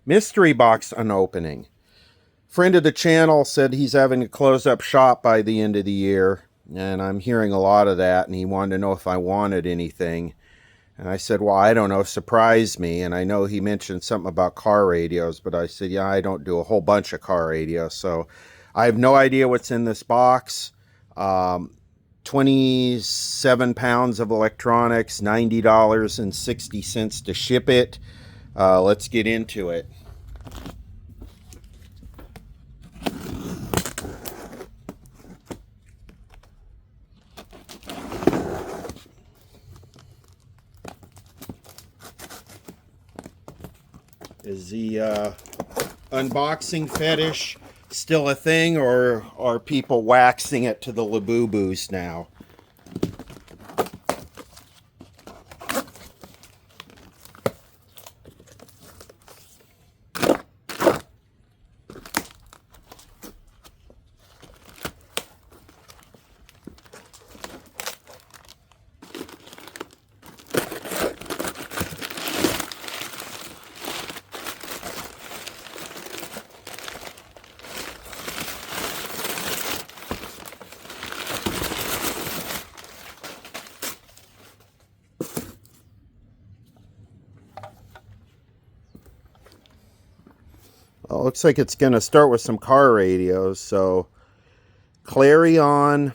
Mystery box unopening. Friend of the channel said he's having to close up shop by the end of the year, and I'm hearing a lot of that, and he wanted to know if I wanted anything. And I said, well, I don't know, surprise me. And I know he mentioned something about car radios, but I said, yeah, I don't do a whole bunch of car radios, so I have no idea what's in this box. 27 pounds of electronics, $90.60 to ship it. Let's get into it. Is the unboxing fetish still a thing, or are people waxing it to the Labubu's now? Well, looks like it's going to start with some car radios. So, Clarion,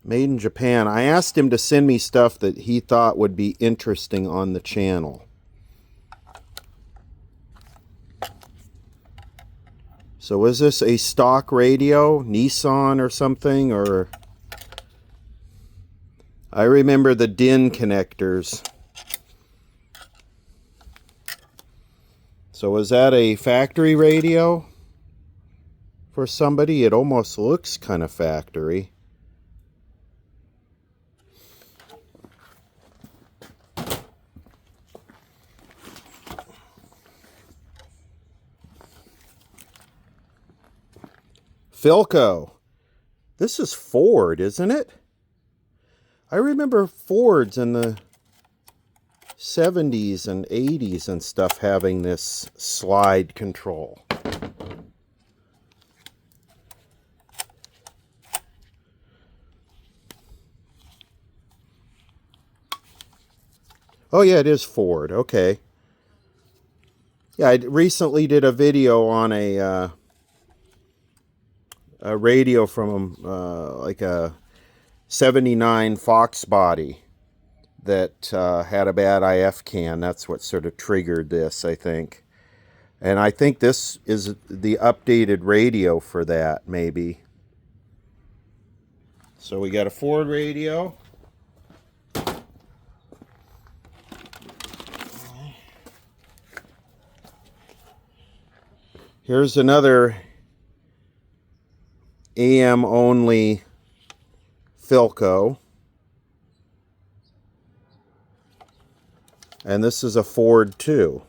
made in Japan. I asked him to send me stuff that he thought would be interesting on the channel. So is this a stock radio, Nissan or something, or? I remember the DIN connectors. So is that a factory radio for somebody? It almost looks kind of factory. Philco. This is Ford, isn't it? I remember Fords in the 70s and 80s and stuff having this slide control. Oh yeah, it is Ford. Okay. Yeah, I recently did a video on a radio from like a 79 Fox body that had a bad IF can. That's what sort of triggered this, I think. And I think this is the updated radio for that, maybe. So we got a Ford radio. Here's another AM only Philco. And this is a Ford too.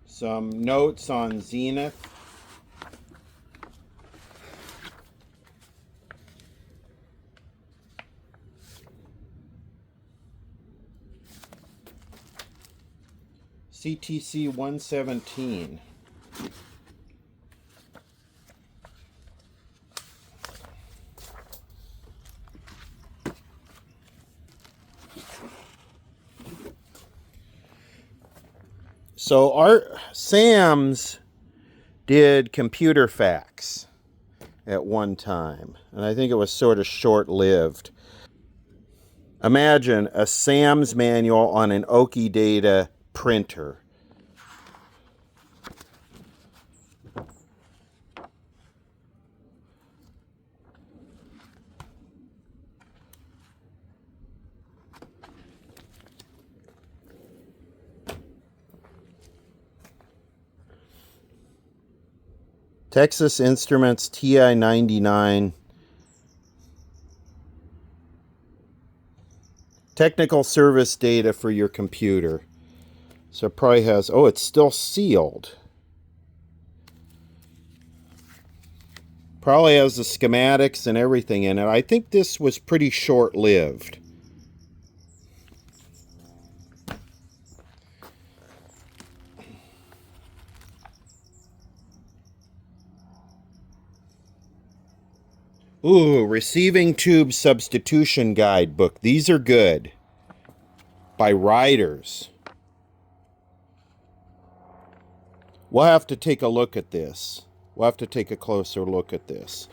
Some notes on Zenith. CTC 117. So our Sam's did computer fax at one time, and I think it was sort of short-lived. Imagine a Sam's manual on an Oki Data printer. Texas Instruments TI-99. Technical service data for your computer. So it probably has, oh, it's still sealed. Probably has the schematics and everything in it. I think this was pretty short-lived. Ooh, Receiving Tube Substitution Guidebook. These are good. By writers. We'll have to take a look at this. We'll have to take a closer look at this.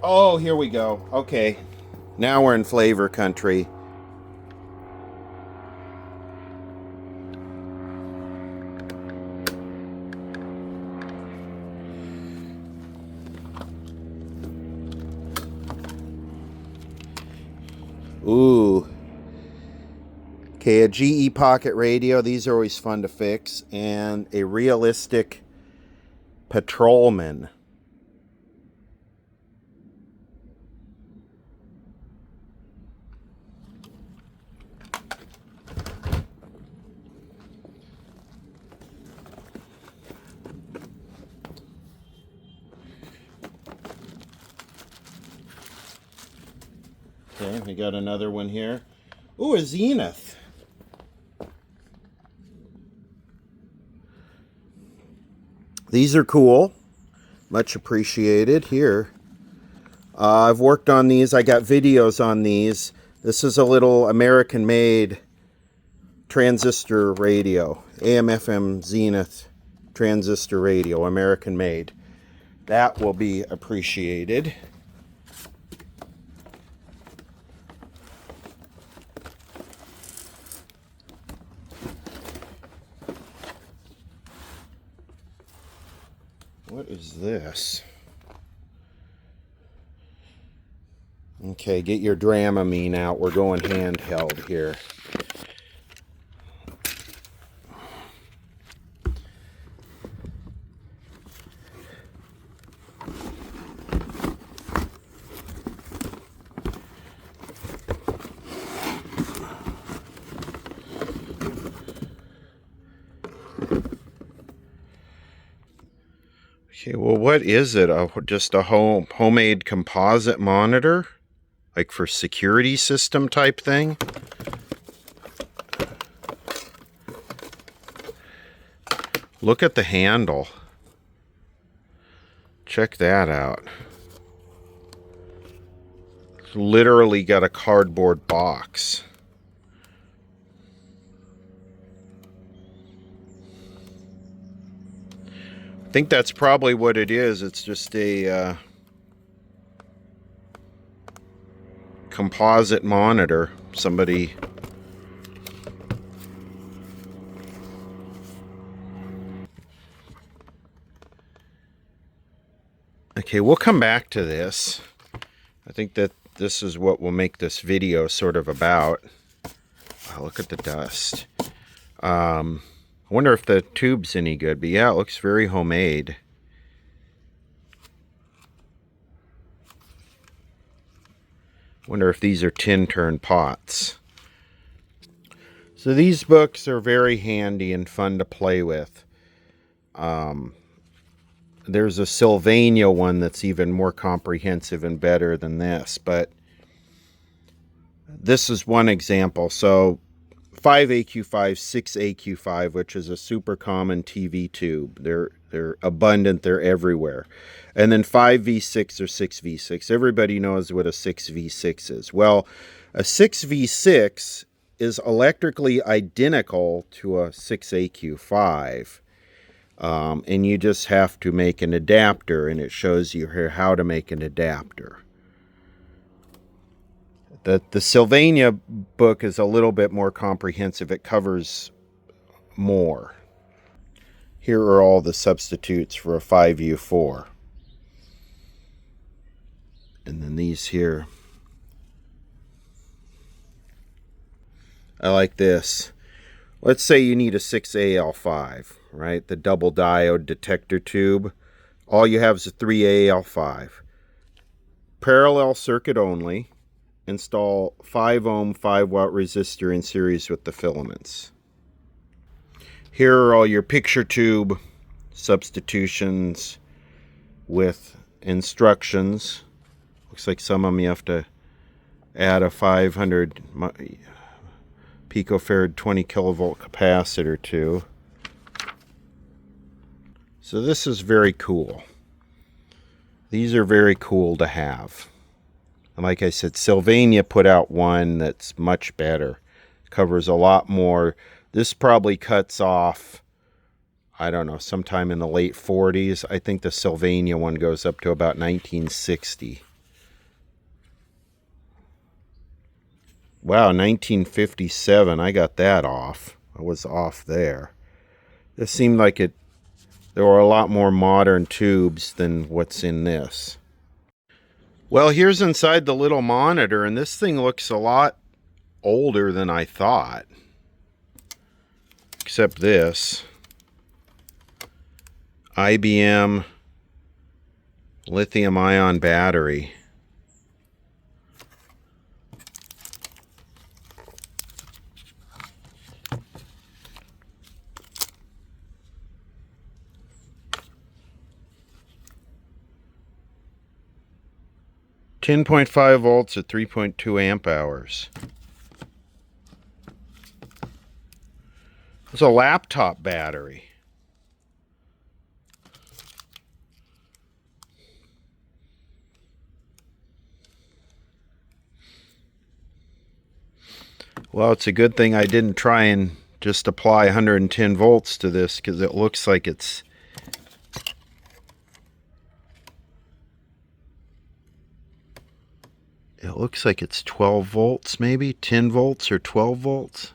Oh, here we go. Okay. Now we're in flavor country. Ooh. Okay, a GE Pocket Radio. These are always fun to fix. And a realistic patrolman. Okay, we got another one here. Ooh, a Zenith. These are cool. Much appreciated. Here. I've worked on these. I got videos on these. This is a little American-made transistor radio. AM/FM Zenith transistor radio. American-made. That will be appreciated. What is this? Okay, get your Dramamine out. We're going handheld here. Okay, well, what is it? Just a homemade composite monitor? Like for security system type thing? Look at the handle. Check that out. It's literally got a cardboard box. I think that's probably what it is. It's just a composite monitor. Somebody... Okay, we'll come back to this. I think that this is what will make this video sort of about. Oh, look at the dust. I wonder if the tube's any good, but yeah, it looks very homemade. Wonder if these are tin-turn pots. So these books are very handy and fun to play with. There's a Sylvania one that's even more comprehensive and better than this, but this is one example. So 5AQ5, 6AQ5, which is a super common TV tube. They're abundant, they're everywhere. And then 5V6 or 6V6. Everybody knows what a 6V6 is. Well, a 6V6 is electrically identical to a 6AQ5. And you just have to make an adapter, and it shows you here how to make an adapter. The Sylvania book is a little bit more comprehensive. It covers more. Here are all the substitutes for a 5U4. And then these here. I like this. Let's say you need a 6AL5, right? The double diode detector tube. All you have is a 3AL5. Parallel circuit only. Install 5 ohm 5 watt resistor in series with the filaments. Here are all your picture tube substitutions with instructions. Looks like some of them you have to add a 500 picofarad 20 kilovolt capacitor to. So this is very cool. These are very cool to have. And like I said, Sylvania put out one that's much better. Covers a lot more. This probably cuts off, I don't know, sometime in the late 40s. I think the Sylvania one goes up to about 1960. Wow, 1957. I got that off. I was off there. This seemed like there were a lot more modern tubes than what's in this. Well, here's inside the little monitor, and this thing looks a lot older than I thought. Except this. IBM lithium-ion battery. (10.5 volts at 3.2 amp hours). It's a laptop battery. Well, it's a good thing I didn't try and just apply 110 volts to this, because it looks like it's It looks like it's 12 volts, maybe 10 volts or 12 volts.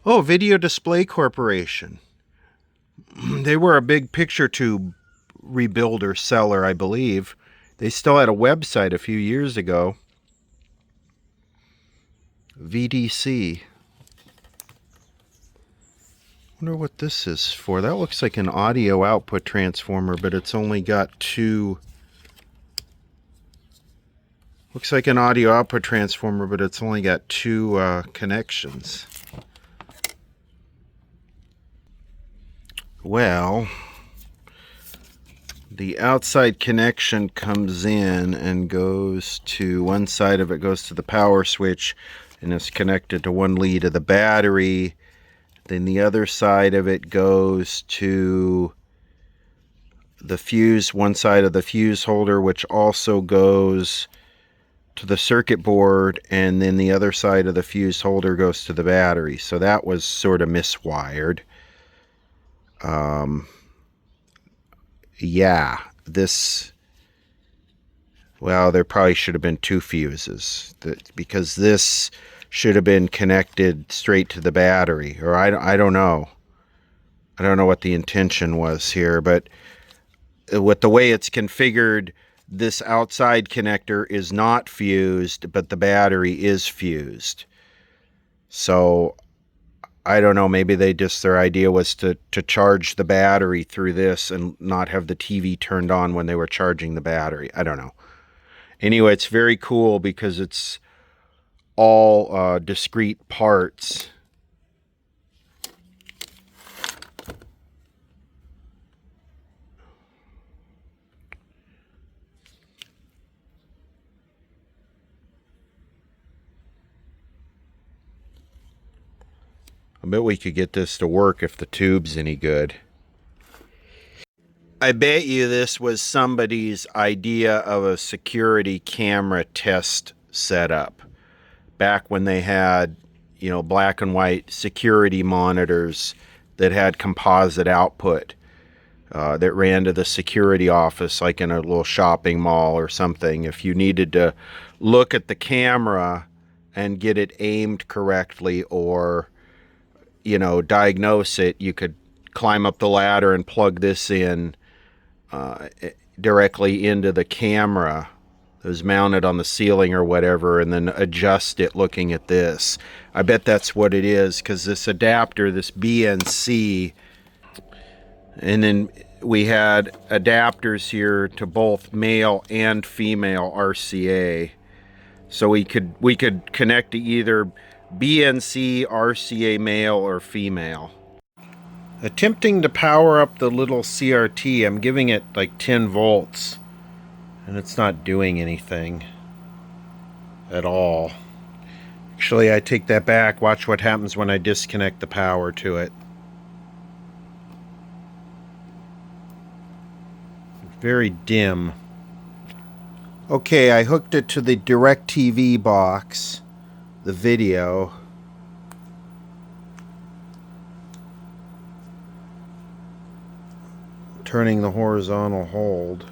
Oh, Video Display Corporation. They were a big picture tube rebuilder seller, I believe. They still had a website a few years ago. VDC. Wonder what this is for. That looks like an audio output transformer, but it's only got two. Looks like an audio output transformer, but it's only got two connections. Well, the outside connection comes in and goes to one side of it, goes to the power switch, and is connected to one lead of the battery. Then the other side of it goes to the fuse, one side of the fuse holder, which also goes to the circuit board, and then the other side of the fuse holder goes to the battery. So that was sort of miswired. Yeah, well, there probably should have been two fuses, because this should have been connected straight to the battery, or I don't know. I don't know what the intention was here, but with the way it's configured, this outside connector is not fused, but the battery is fused. So I don't know, maybe their idea was to charge the battery through this and not have the TV turned on when they were charging the battery. I don't know. Anyway, it's very cool because it's all discrete parts. I bet we could get this to work if the tube's any good. I bet you this was somebody's idea of a security camera test setup back when they had, black and white security monitors that had composite output that ran to the security office, like in a little shopping mall or something. If you needed to look at the camera and get it aimed correctly, or diagnose it, you could climb up the ladder and plug this in. directly into the camera that was mounted on the ceiling or whatever, and then adjust it looking at this. I bet that's what it is, because this adapter, this BNC, and then we had adapters here to both male and female RCA. So we could connect to either BNC, RCA male, or female. Attempting to power up the little CRT, I'm giving it like 10 volts. And it's not doing anything at all. Actually, I take that back. Watch what happens when I disconnect the power to it. Very dim. Okay, I hooked it to the DirecTV box, the video. Turning the horizontal hold.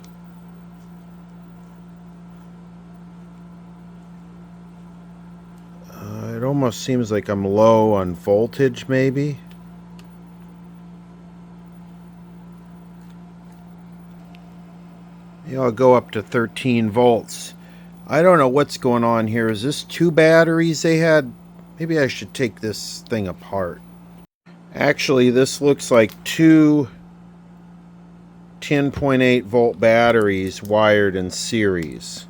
It almost seems like I'm low on voltage, maybe. Yeah, I'll go up to 13 volts. I don't know what's going on here. Is this 2 batteries they had? Maybe I should take this thing apart. Actually, this looks like 2 10.8 volt batteries wired in series.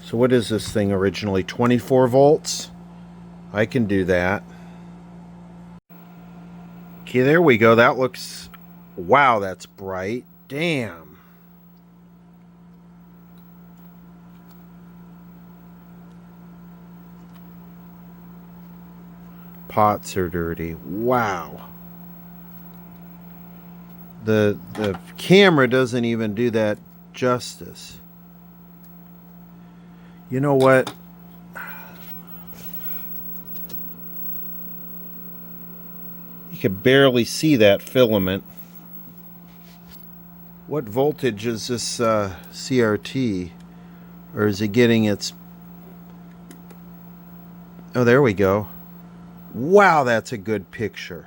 So what is this thing originally? 24 volts? I can do that. Okay, there we go. That looks... Wow, that's bright. Damn. Pots are dirty. Wow. The camera doesn't even do that justice. You know what? You can barely see that filament. What voltage is this CRT? Or is it getting its... Oh, there we go. Wow, that's a good picture.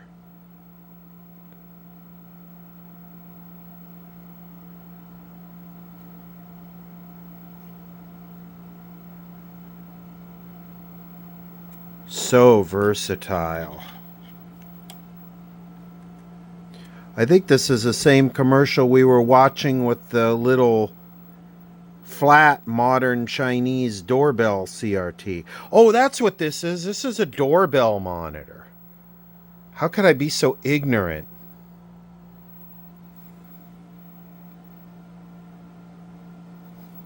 So versatile. I think this is the same commercial we were watching with the little flat modern Chinese doorbell CRT. Oh, that's what this is. This is a doorbell monitor. How could I be so ignorant?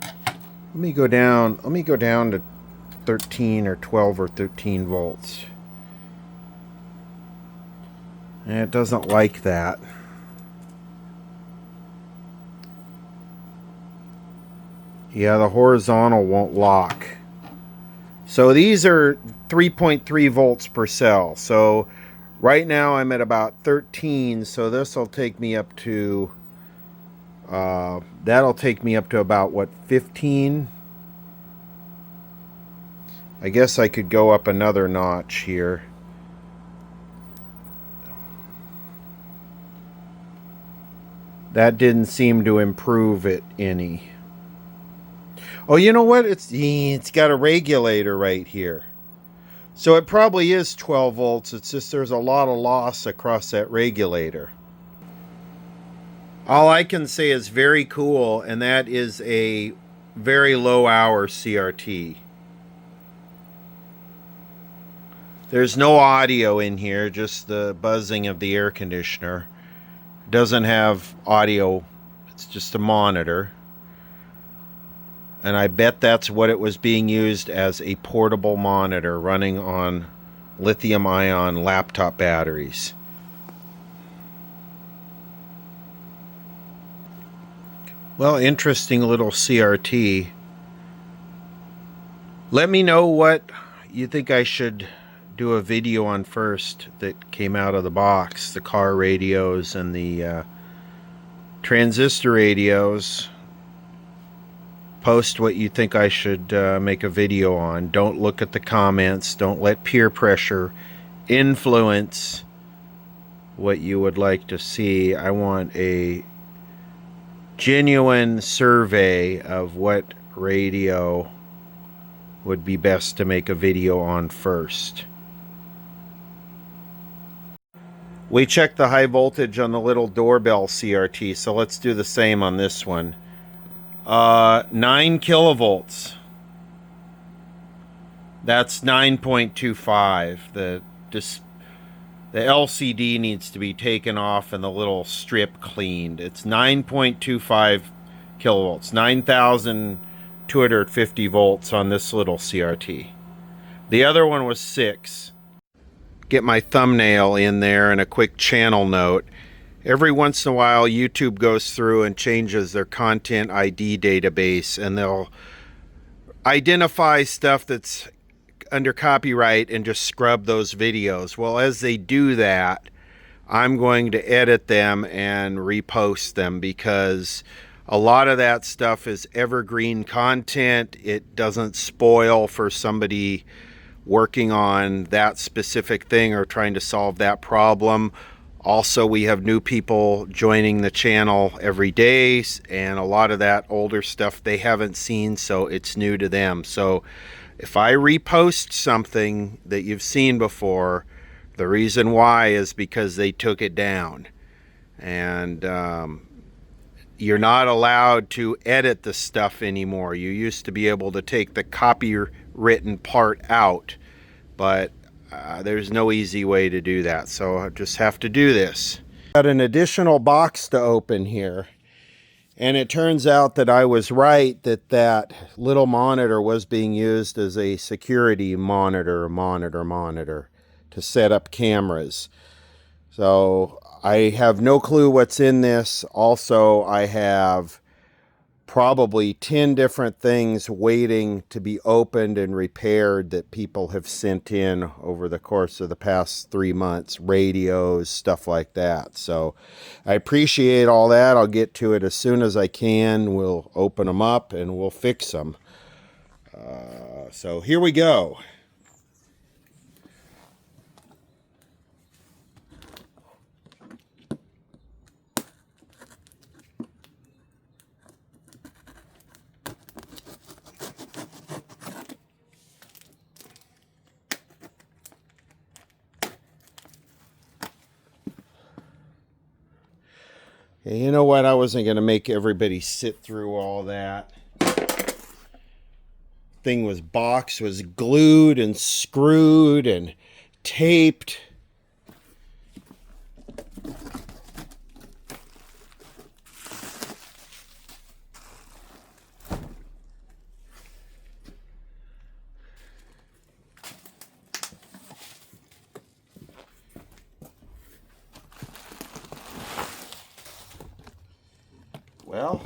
Let me go down to 13 or 12 or 13 volts. And it doesn't like that. Yeah, the horizontal won't lock. So these are 3.3 volts per cell. So right now I'm at about 13, so this will take me up to that'll take me up to about what, 15? I guess I could go up another notch here. That didn't seem to improve it any. Oh, you know what? It's got a regulator right here. So it probably is 12 volts. It's just there's a lot of loss across that regulator. All I can say is very cool, and that is a very low hour CRT. There's no audio in here, just the buzzing of the air conditioner. Doesn't have audio, it's just a monitor. And I bet that's what it was being used as, a portable monitor running on lithium-ion laptop batteries. Well, interesting little CRT. Let me know what you think I should do a video on first that came out of the box. The car radios and the transistor radios. Post what you think I should make a video on. Don't look at the comments. Don't let peer pressure influence what you would like to see. I want a genuine survey of what radio would be best to make a video on first. We checked the high voltage on the little doorbell CRT, so let's do the same on this one. 9 kilovolts. That's 9.25. The LCD needs to be taken off and the little strip cleaned. It's 9.25 kilovolts, 9,250 volts on this little CRT. The other one was 6. Get my thumbnail in there and a quick channel note. Every once in a while, YouTube goes through and changes their content ID database, and they'll identify stuff that's under copyright and just scrub those videos. Well, as they do that, I'm going to edit them and repost them, because a lot of that stuff is evergreen content. It doesn't spoil for somebody working on that specific thing or trying to solve that problem. Also, we have new people joining the channel every day, and a lot of that older stuff they haven't seen, so it's new to them. So if I repost something that you've seen before, the reason why is because they took it down. And you're not allowed to edit the stuff anymore. You used to be able to take the copywritten part out, but there's no easy way to do that, so I just have to do this. Got an additional box to open here, and it turns out that I was right, that little monitor was being used as a security monitor to set up cameras. So I have no clue what's in this. Also, I have probably 10 different things waiting to be opened and repaired that people have sent in over the course of the past 3 months. Radios, stuff like that. So I appreciate all that. I'll get to it as soon as I can. We'll open them up and we'll fix them. So here we go. You know what? I wasn't going to make everybody sit through all that. Thing was boxed, was glued and screwed and taped. Well,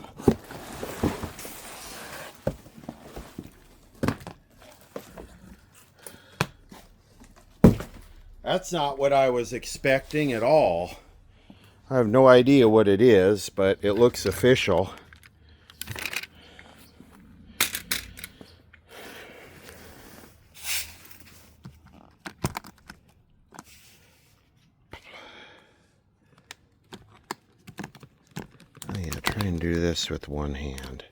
that's not what I was expecting at all. I have no idea what it is, but it looks official. Try and do this with one hand.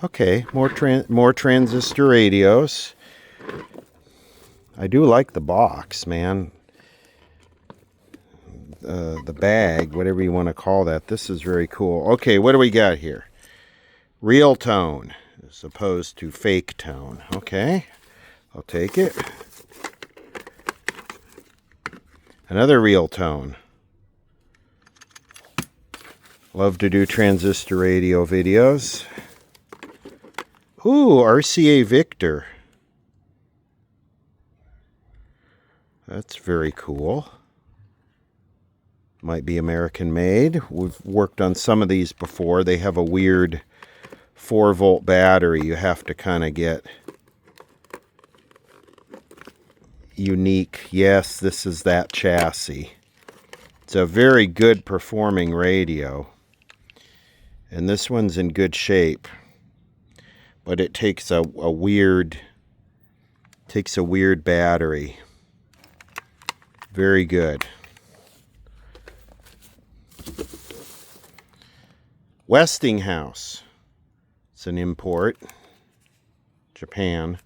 Okay, more transistor radios. I do like the box, man. The bag, whatever you want to call that. This is very cool. Okay, what do we got here? Real tone as opposed to fake tone. Okay, I'll take it. Another real tone. Love to do transistor radio videos. Ooh, RCA Victor. That's very cool. Might be American made. We've worked on some of these before. They have a weird 4-volt battery. You have to kind of get unique. Yes, this is that chassis. It's a very good performing radio. And this one's in good shape. but it takes a weird battery. Very good. Westinghouse. It's an import. Japan.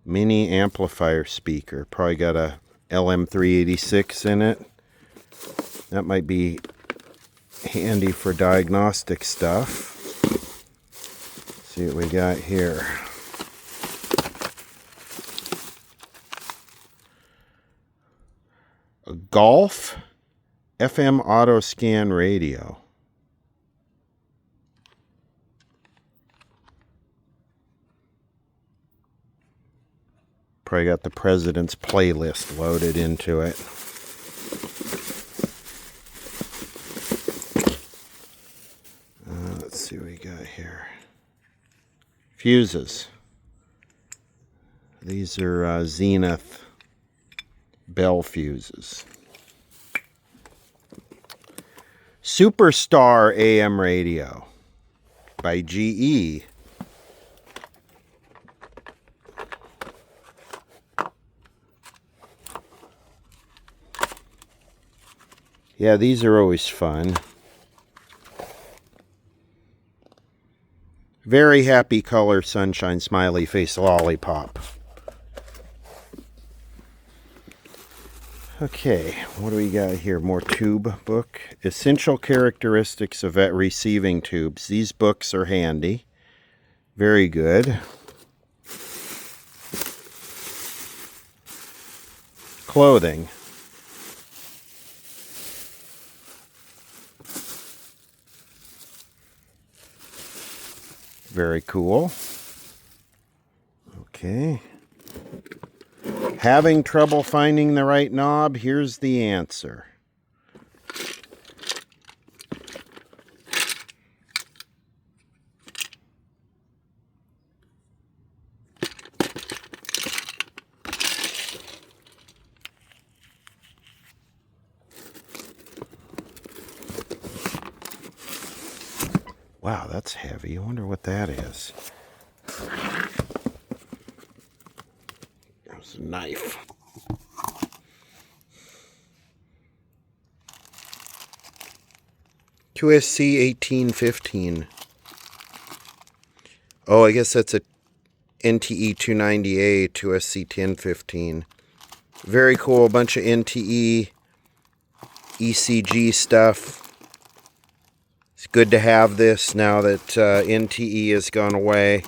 Mini amplifier speaker. Probably got a LM386 in it. That might be handy for diagnostic stuff. Let's see what we got here. A Golf FM auto scan radio. Probably got the president's playlist loaded into it. Let's see what we got here. Fuses. These are Zenith Bell fuses. Superstar AM radio by GE. Yeah, these are always fun. Very happy color, sunshine, smiley face, lollipop. Okay, what do we got here? More tube book. Essential characteristics of receiving tubes. These books are handy. Very good. Clothing. Very cool. Okay. Having trouble finding the right knob? Here's the answer. Wow, that's heavy. I wonder what that is. There's a knife. QSC 1815. Oh, I guess that's a NTE 290A 2SC 1015. Very cool. A bunch of NTE ECG stuff. It's good to have this now that NTE has gone away.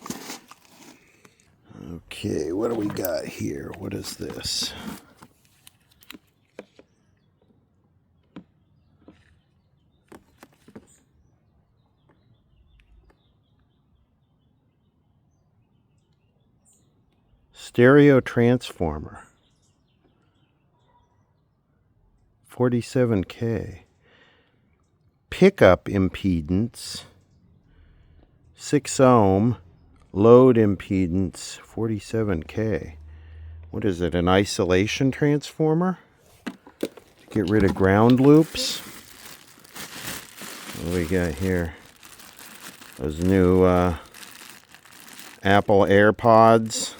Okay, what do we got here? What is this? Stereo transformer. 47K. Pickup impedance. 6 ohm. Load impedance. 47K. What is it? An isolation transformer? Get rid of ground loops. What do we got here? Those new Apple AirPods.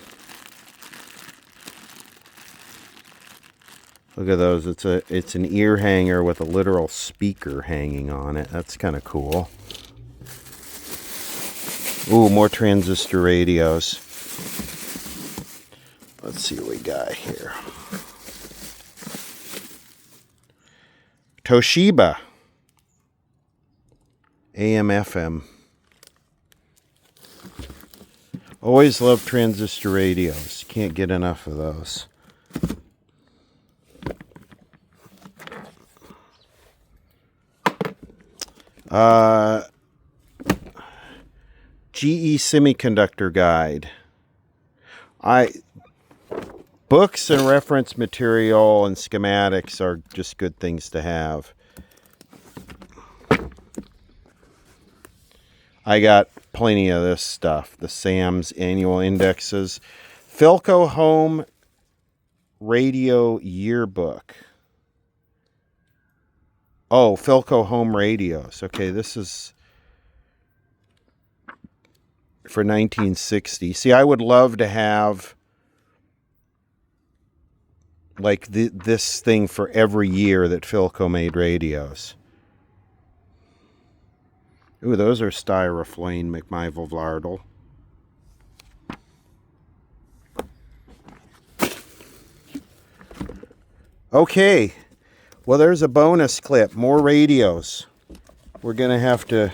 Look at those. It's an ear hanger with a literal speaker hanging on it. That's kind of cool. Ooh, more transistor radios. Let's see what we got here. Toshiba. AM FM. Always love transistor radios. Can't get enough of those. GE Semiconductor Guide. Books and reference material and schematics are just good things to have. I got plenty of this stuff. The SAM's annual indexes. Philco Home Radio Yearbook. Oh, Philco home radios. Okay, this is for 1960. See, I would love to have like this thing for every year that Philco made radios. Ooh, those are Styroflane McMichael Vlardel. Okay, well, there's a bonus clip. More radios. We're going to have to...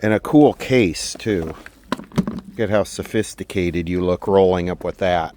And a cool case, too. Look at how sophisticated you look rolling up with that.